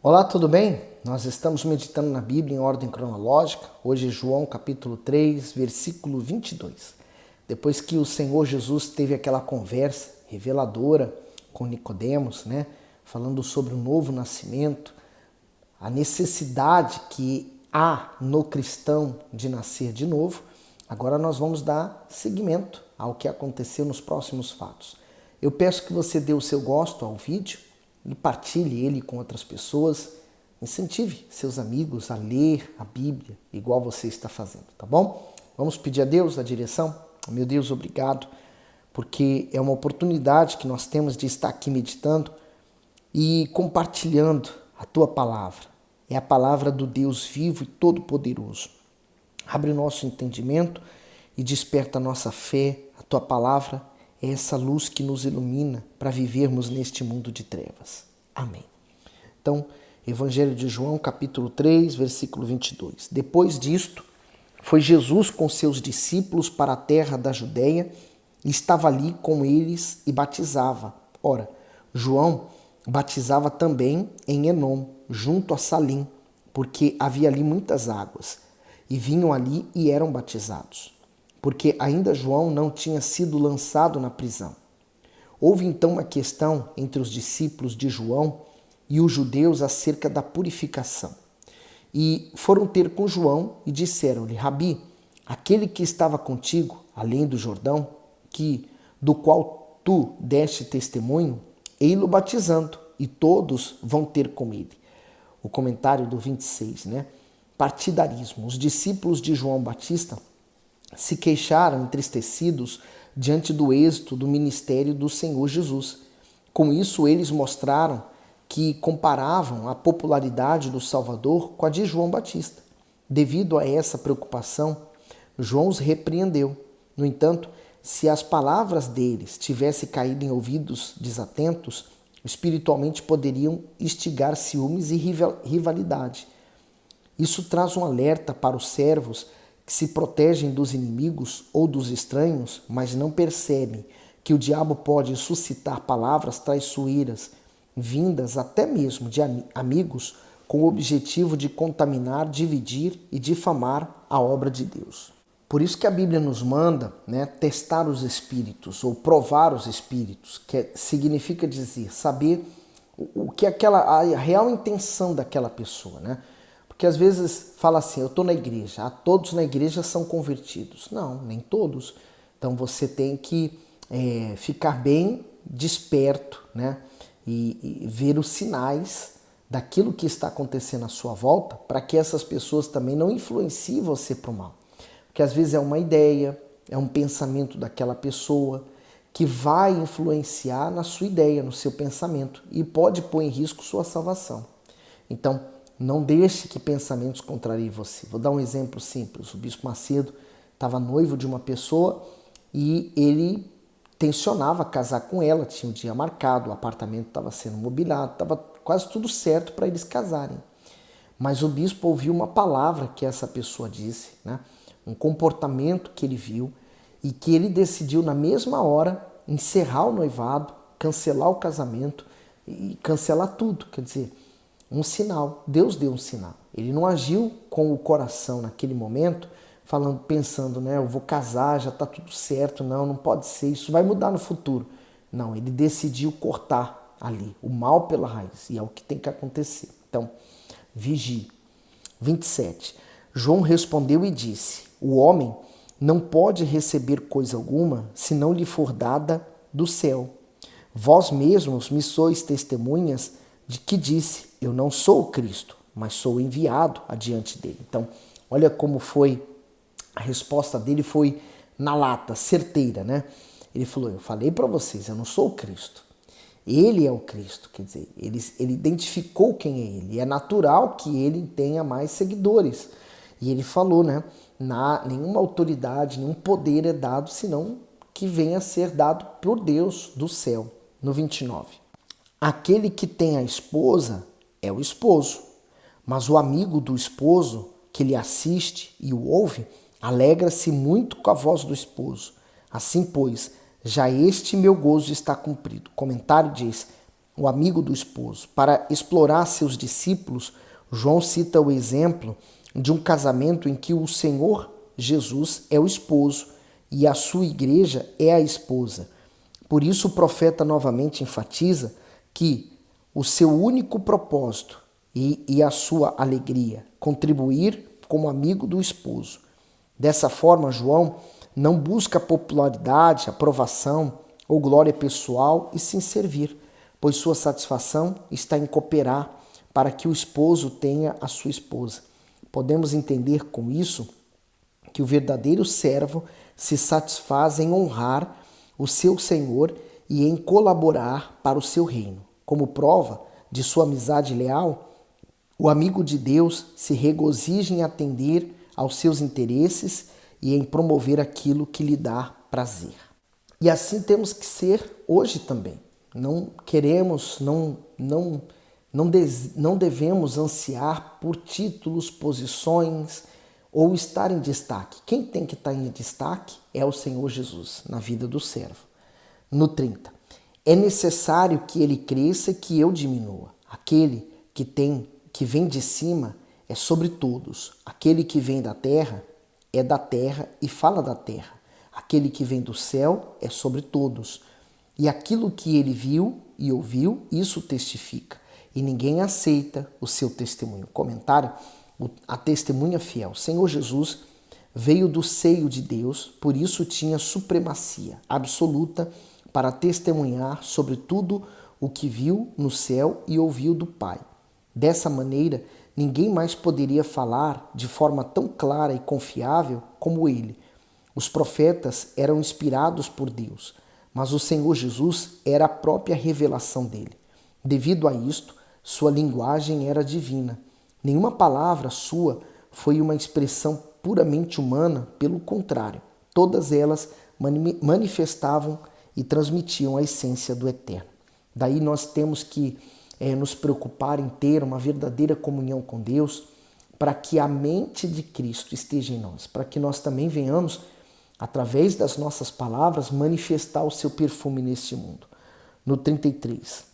Olá, tudo bem? Nós estamos meditando na Bíblia em ordem cronológica. Hoje é João capítulo 3, versículo 22. Depois que o Senhor Jesus teve aquela conversa reveladora com Nicodemos, falando sobre o novo nascimento, a necessidade que há no cristão de nascer de novo, agora nós vamos dar seguimento ao que aconteceu nos próximos fatos. Eu peço que você dê o seu gosto ao vídeo e partilhe ele com outras pessoas. Incentive seus amigos a ler a Bíblia igual você está fazendo, tá bom? Vamos pedir a Deus a direção? Meu Deus, obrigado, porque é uma oportunidade que nós temos de estar aqui meditando e compartilhando a Tua palavra. É a palavra do Deus vivo e todo-poderoso. Abre o nosso entendimento e desperta a nossa fé. A Tua palavra é essa luz que nos ilumina para vivermos neste mundo de trevas. Amém. Então, Evangelho de João, capítulo 3, versículo 22. Depois disto, foi Jesus com seus discípulos para a terra da Judéia e estava ali com eles e batizava. Ora, João batizava também em Enom, junto a Salim, porque havia ali muitas águas, e vinham ali e eram batizados, porque ainda João não tinha sido lançado na prisão. Houve então uma questão entre os discípulos de João e os judeus acerca da purificação. E foram ter com João e disseram-lhe: Rabi, aquele que estava contigo, além do Jordão, do qual tu deste testemunho, ei-lo batizando, e todos vão ter com ele. O comentário do 26, Partidarismo. Os discípulos de João Batista se queixaram entristecidos diante do êxito do ministério do Senhor Jesus. Com isso, eles mostraram que comparavam a popularidade do Salvador com a de João Batista. Devido a essa preocupação, João os repreendeu. No entanto, se as palavras deles tivessem caído em ouvidos desatentos, espiritualmente poderiam instigar ciúmes e rivalidade. Isso traz um alerta para os servos que se protegem dos inimigos ou dos estranhos, mas não percebem que o diabo pode suscitar palavras traiçoeiras, vindas até mesmo de amigos, com o objetivo de contaminar, dividir e difamar a obra de Deus. Por isso que a Bíblia nos manda testar os espíritos ou provar os espíritos, que significa dizer, saber o que a real intenção daquela pessoa, Porque às vezes fala assim, eu estou na igreja, todos na igreja são convertidos. Não, nem todos. Então você tem que ficar bem desperto, e ver os sinais daquilo que está acontecendo à sua volta, para que essas pessoas também não influenciem você para o mal. Porque às vezes é uma ideia, é um pensamento daquela pessoa que vai influenciar na sua ideia, no seu pensamento, e pode pôr em risco sua salvação. Então, não deixe que pensamentos contrariem você. Vou dar um exemplo simples. O Bispo Macedo estava noivo de uma pessoa e ele tensionava casar com ela, tinha um dia marcado, o apartamento estava sendo mobiliado, estava quase tudo certo para eles casarem. Mas o bispo ouviu uma palavra que essa pessoa disse, um comportamento que ele viu, e que ele decidiu na mesma hora encerrar o noivado, cancelar o casamento e cancelar tudo. Quer dizer, um sinal. Deus deu um sinal. Ele não agiu com o coração naquele momento, pensando, eu vou casar, já está tudo certo, não pode ser, isso vai mudar no futuro. Não, ele decidiu cortar ali o mal pela raiz, e é o que tem que acontecer. Então, vigie. 27. João respondeu e disse: o homem não pode receber coisa alguma se não lhe for dada do céu. Vós mesmos me sois testemunhas de que disse: eu não sou o Cristo, mas sou enviado adiante dele. Então, olha como foi, a resposta dele foi na lata, certeira, Ele falou, eu falei para vocês, eu não sou o Cristo. Ele é o Cristo, quer dizer, ele identificou quem é ele. É natural que ele tenha mais seguidores. E ele falou, nenhuma autoridade, nenhum poder é dado, senão que venha a ser dado por Deus do céu. No 29. Aquele que tem a esposa é o esposo, mas o amigo do esposo, que lhe assiste e o ouve, alegra-se muito com a voz do esposo. Assim, pois, já este meu gozo está cumprido. O comentário diz: o amigo do esposo. Para explorar seus discípulos, João cita o exemplo de um casamento em que o Senhor Jesus é o esposo e a sua igreja é a esposa. Por isso o profeta novamente enfatiza que o seu único propósito e a sua alegria, contribuir como amigo do esposo. Dessa forma, João não busca popularidade, aprovação ou glória pessoal e sim servir, pois sua satisfação está em cooperar para que o esposo tenha a sua esposa. Podemos entender com isso que o verdadeiro servo se satisfaz em honrar o seu Senhor e em colaborar para o seu reino. Como prova de sua amizade leal, o amigo de Deus se regozija em atender aos seus interesses e em promover aquilo que lhe dá prazer. E assim temos que ser hoje também. Não queremos, não devemos ansiar por títulos, posições ou estar em destaque. Quem tem que estar em destaque é o Senhor Jesus na vida do servo. No 30. É necessário que ele cresça e que eu diminua. Aquele que vem de cima é sobre todos. Aquele que vem da terra é da terra e fala da terra. Aquele que vem do céu é sobre todos. E aquilo que ele viu e ouviu, isso testifica. E ninguém aceita o seu testemunho. Comentário: a testemunha fiel. O Senhor Jesus veio do seio de Deus, por isso tinha supremacia absoluta para testemunhar sobre tudo o que viu no céu e ouviu do Pai. Dessa maneira, ninguém mais poderia falar de forma tão clara e confiável como ele. Os profetas eram inspirados por Deus, mas o Senhor Jesus era a própria revelação dele. Devido a isto, sua linguagem era divina. Nenhuma palavra sua foi uma expressão puramente humana, pelo contrário, todas elas manifestavam e transmitiam a essência do Eterno. Daí nós temos que nos preocupar em ter uma verdadeira comunhão com Deus, para que a mente de Cristo esteja em nós, para que nós também venhamos, através das nossas palavras, manifestar o seu perfume neste mundo. No 33.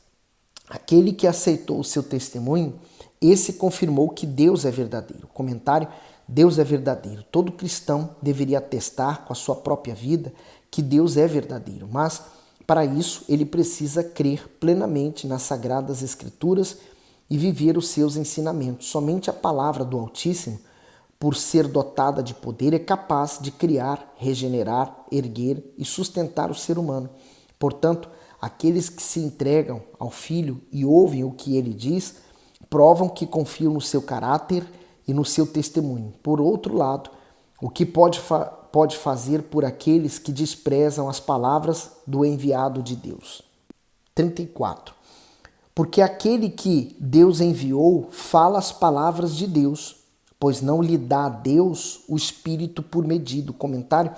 Aquele que aceitou o seu testemunho, esse confirmou que Deus é verdadeiro. Comentário: Deus é verdadeiro. Todo cristão deveria atestar com a sua própria vida que Deus é verdadeiro, mas para isso ele precisa crer plenamente nas Sagradas Escrituras e viver os seus ensinamentos. Somente a palavra do Altíssimo, por ser dotada de poder, é capaz de criar, regenerar, erguer e sustentar o ser humano. Portanto, aqueles que se entregam ao Filho e ouvem o que ele diz, provam que confiam no seu caráter e no seu testemunho. Por outro lado, o que pode fazer por aqueles que desprezam as palavras do enviado de Deus? 34. Porque aquele que Deus enviou fala as palavras de Deus, pois não lhe dá a Deus o Espírito por medida. Comentário: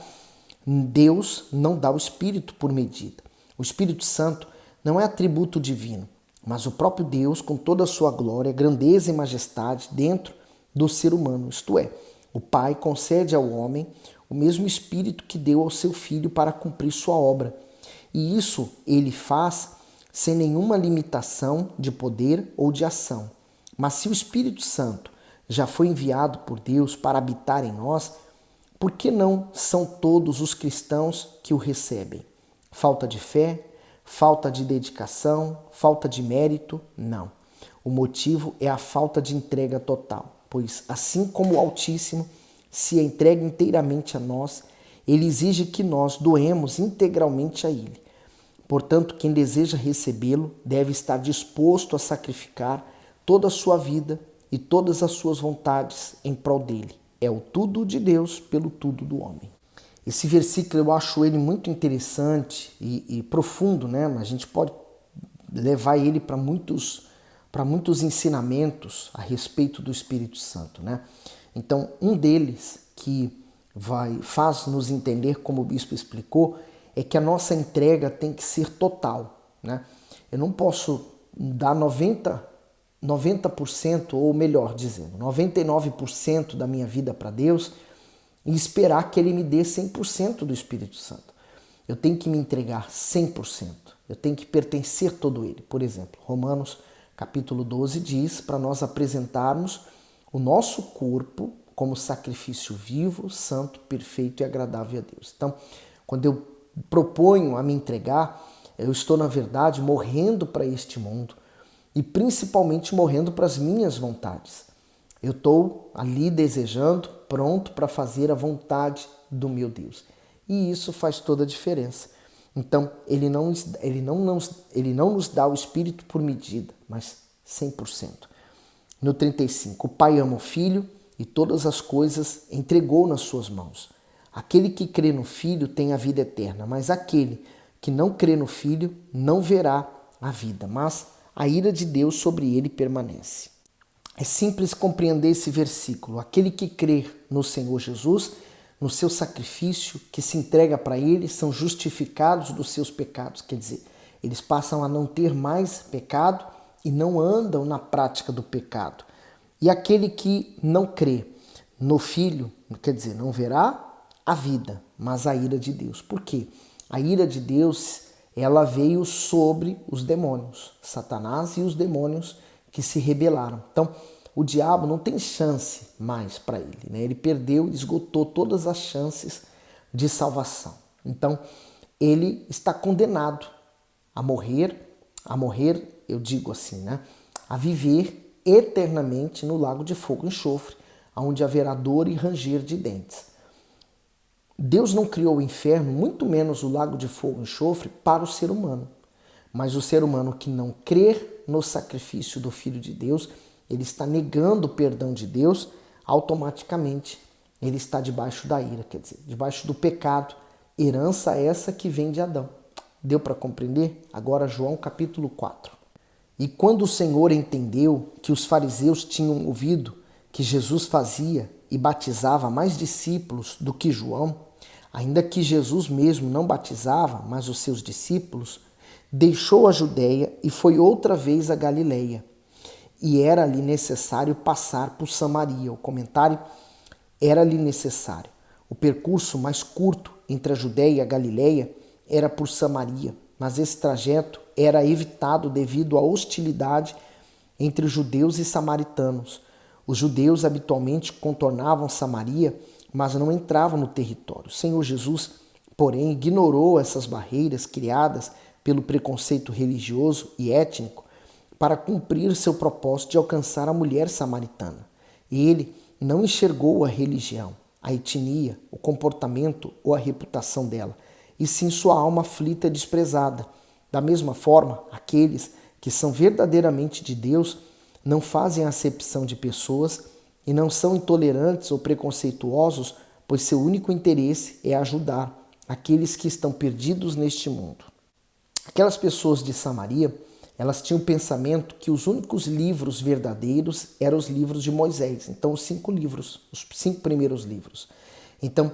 Deus não dá o Espírito por medida. O Espírito Santo não é atributo divino, mas o próprio Deus, com toda a sua glória, grandeza e majestade dentro do ser humano. Isto é, o Pai concede ao homem o mesmo Espírito que deu ao seu Filho para cumprir sua obra. E isso ele faz sem nenhuma limitação de poder ou de ação. Mas se o Espírito Santo já foi enviado por Deus para habitar em nós, por que não são todos os cristãos que o recebem? Falta de fé? Falta de dedicação? Falta de mérito? Não. O motivo é a falta de entrega total, pois assim como o Altíssimo se entrega inteiramente a nós, ele exige que nós doemos integralmente a ele. Portanto, quem deseja recebê-lo deve estar disposto a sacrificar toda a sua vida e todas as suas vontades em prol dele. É o tudo de Deus pelo tudo do homem. Esse versículo eu acho ele muito interessante e profundo, né? A gente pode levar ele para muitos ensinamentos a respeito do Espírito Santo, né? Então, um deles que faz nos entender, como o bispo explicou, é que a nossa entrega tem que ser total, né? Eu não posso dar 90%, ou melhor dizendo, 99% da minha vida para Deus e esperar que Ele me dê 100% do Espírito Santo. eu tenho que me entregar 100%. Eu tenho que pertencer todo ele. Por exemplo, Romanos capítulo 12 diz para nós apresentarmos o nosso corpo como sacrifício vivo, santo, perfeito e agradável a Deus. Então, quando eu proponho a me entregar, eu estou, na verdade, morrendo para este mundo e principalmente morrendo para as minhas vontades. Eu estou ali desejando, pronto para fazer a vontade do meu Deus. E isso faz toda a diferença. Então, ele não nos dá o Espírito por medida, mas 100%. No 35, o Pai ama o Filho e todas as coisas entregou nas suas mãos. Aquele que crê no Filho tem a vida eterna, mas aquele que não crê no Filho não verá a vida, mas a ira de Deus sobre ele permanece. É simples compreender esse versículo. Aquele que crê no Senhor Jesus, no seu sacrifício, que se entrega para ele, são justificados dos seus pecados. Quer dizer, eles passam a não ter mais pecado e não andam na prática do pecado. E aquele que não crê no Filho, quer dizer, não verá a vida, mas a ira de Deus. Por quê? A ira de Deus, ela veio sobre os demônios, Satanás e os demônios que se rebelaram. Então, o diabo não tem chance mais para ele, né? Ele perdeu, esgotou todas as chances de salvação. Então, ele está condenado a morrer, eu digo assim, né? A viver eternamente no lago de fogo e enxofre, onde haverá dor e ranger de dentes. Deus não criou o inferno, muito menos o lago de fogo e enxofre, para o ser humano. Mas o ser humano que não crer no sacrifício do Filho de Deus, ele está negando o perdão de Deus, automaticamente ele está debaixo da ira, quer dizer, debaixo do pecado, herança essa que vem de Adão. Deu para compreender? Agora João capítulo 4. E quando o Senhor entendeu que os fariseus tinham ouvido que Jesus fazia e batizava mais discípulos do que João, ainda que Jesus mesmo não batizava, mas os seus discípulos, deixou a Judéia e foi outra vez a Galileia. E era-lhe necessário passar por Samaria. O comentário: era-lhe necessário. O percurso mais curto entre a Judéia e a Galileia era por Samaria, mas esse trajeto era evitado devido à hostilidade entre judeus e samaritanos. Os judeus habitualmente contornavam Samaria, mas não entravam no território. O Senhor Jesus, porém, ignorou essas barreiras criadas pelo preconceito religioso e étnico para cumprir seu propósito de alcançar a mulher samaritana. Ele não enxergou a religião, a etnia, o comportamento ou a reputação dela, e sim sua alma aflita e desprezada. Da mesma forma, aqueles que são verdadeiramente de Deus não fazem acepção de pessoas e não são intolerantes ou preconceituosos, pois seu único interesse é ajudar aqueles que estão perdidos neste mundo. Aquelas pessoas de Samaria, elas tinham o pensamento que os únicos livros verdadeiros eram os livros de Moisés. Então, os 5 livros, os 5 primeiros livros. Então,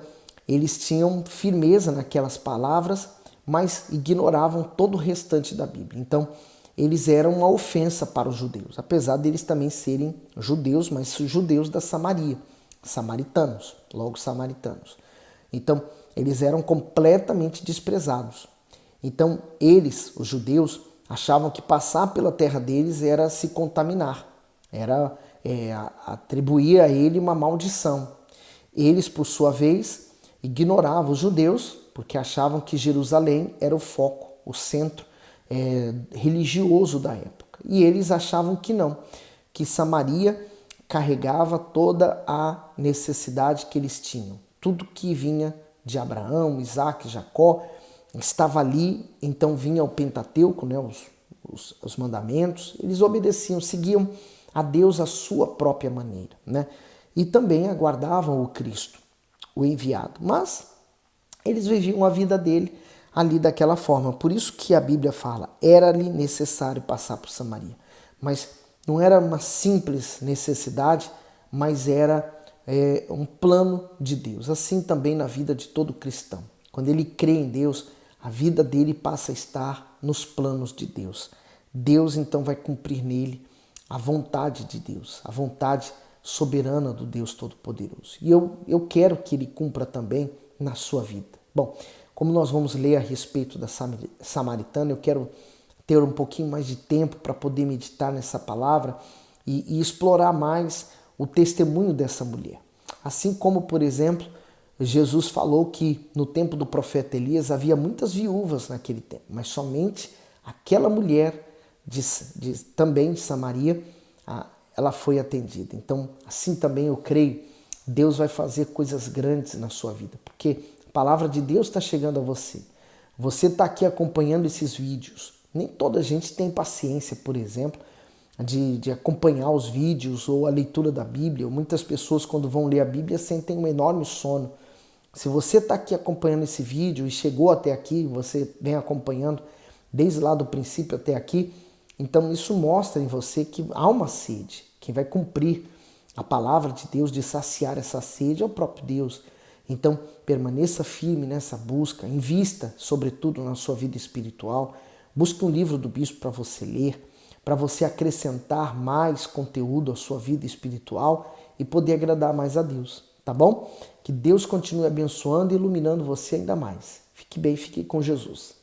eles tinham firmeza naquelas palavras, mas ignoravam todo o restante da Bíblia. Então, eles eram uma ofensa para os judeus, apesar deles também serem judeus, mas judeus da Samaria, samaritanos, logo samaritanos. Então, eles eram completamente desprezados. Então, eles, os judeus, achavam que passar pela terra deles era se contaminar, era atribuir a ele uma maldição. Eles, por sua vez, ignoravam os judeus, porque achavam que Jerusalém era o foco, o centro religioso da época. E eles achavam que não, que Samaria carregava toda a necessidade que eles tinham. Tudo que vinha de Abraão, Isaac, Jacó, estava ali. Então vinha o Pentateuco, né, os mandamentos. Eles obedeciam, seguiam a Deus à sua própria maneira, né? E também aguardavam o Cristo, o enviado. Mas eles viviam a vida dele ali daquela forma. Por isso que a Bíblia fala, era-lhe necessário passar por Samaria. Mas não era uma simples necessidade, mas era um plano de Deus. Assim também na vida de todo cristão. Quando ele crê em Deus, a vida dele passa a estar nos planos de Deus. Deus então vai cumprir nele a vontade de Deus, a vontade soberana do Deus Todo-Poderoso. E eu quero que ele cumpra também na sua vida. Bom, como nós vamos ler a respeito da samaritana, eu quero ter um pouquinho mais de tempo para poder meditar nessa palavra e explorar mais o testemunho dessa mulher. Assim como, por exemplo, Jesus falou que no tempo do profeta Elias havia muitas viúvas naquele tempo, mas somente aquela mulher também de Samaria, ela foi atendida. Então, assim também eu creio, Deus vai fazer coisas grandes na sua vida, porque a palavra de Deus está chegando a você. Você está aqui acompanhando esses vídeos. Nem toda gente tem paciência, por exemplo, de acompanhar os vídeos ou a leitura da Bíblia. Muitas pessoas, quando vão ler a Bíblia, sentem um enorme sono. Se você está aqui acompanhando esse vídeo e chegou até aqui, você vem acompanhando desde lá do princípio até aqui, então isso mostra em você que há uma sede. Quem vai cumprir a palavra de Deus de saciar essa sede é o próprio Deus. Então permaneça firme nessa busca, invista sobretudo na sua vida espiritual, busque um livro do bispo para você ler, para você acrescentar mais conteúdo à sua vida espiritual e poder agradar mais a Deus, tá bom? Que Deus continue abençoando e iluminando você ainda mais. Fique bem, fique com Jesus.